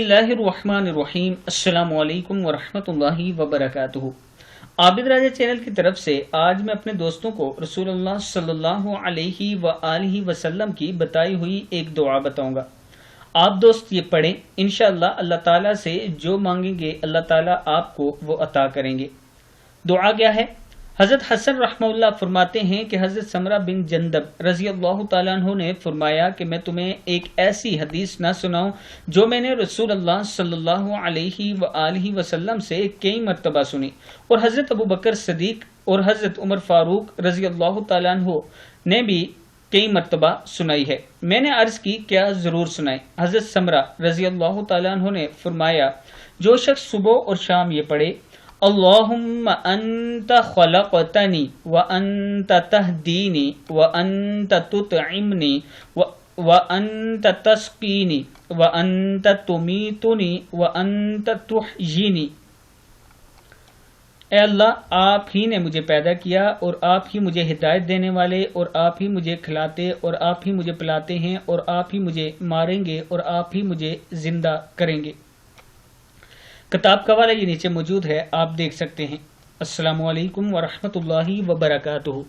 बिस्मिल्लाहिर्रहमानिर्रहीम। अस्सलामु अलैकुम वरहमतुल्लाहि वबरकातुहू। आबिद राजा चैनल की तरफ से आज मैं अपने दोस्तों को रसूलुल्लाह सल्लल्लाहु अलैहि व आलिहि वसल्लम की बताई हुई एक दुआ बताऊंगा। आप दोस्त ये पढ़ें, इंशाअल्लाह अल्लाह ताला से जो मांगेंगे अल्लाह ताला आपको वो अता करेंगे। दुआ क्या है? हज़रत हसन रहमतुल्लाह फरमाते हैं कि हज़रत समरा बिन जंदब रज़ी अल्लाह ताला अन्हु ने फरमाया कि मैं तुम्हें एक ऐसी हदीस ना सुनाऊं जो मैंने रसूलुल्लाह सल्लल्लाहु अलैहि व आलिहि वसल्लम से कई मरतबा सुनी और हज़रत अबू बकर सदीक और हज़रत उमर फारूक रज़ी अल्लाह ताला अन्हु ने भी कई मरतबा सुनाई है। मैंने अर्ज की क्या ज़रूर सुनाई। हज़रत समरा रज़ी अल्लाह ताला अन्हु ने फरमाया जो शख्स सुबह और शाम ये पढ़े अल्लाहुम्मा अंत खलक़तनी व अंत तहदीनी व अंत तुतइमनी व अंत तस्कीनी व अंत तुमीतुनी व अंत तुहयीनी। ए अल्लाह, आप ही ने मुझे पैदा किया और आप ही मुझे हिदायत देने वाले और आप ही मुझे खिलाते और आप ही मुझे पिलाते हैं और आप ही मुझे मारेंगे और आप ही मुझे जिंदा करेंगे। किताब का वाला ये नीचे मौजूद है, आप देख सकते हैं। अस्सलामु अलैकुम वरहमतुल्लाहि वबरकातुहू।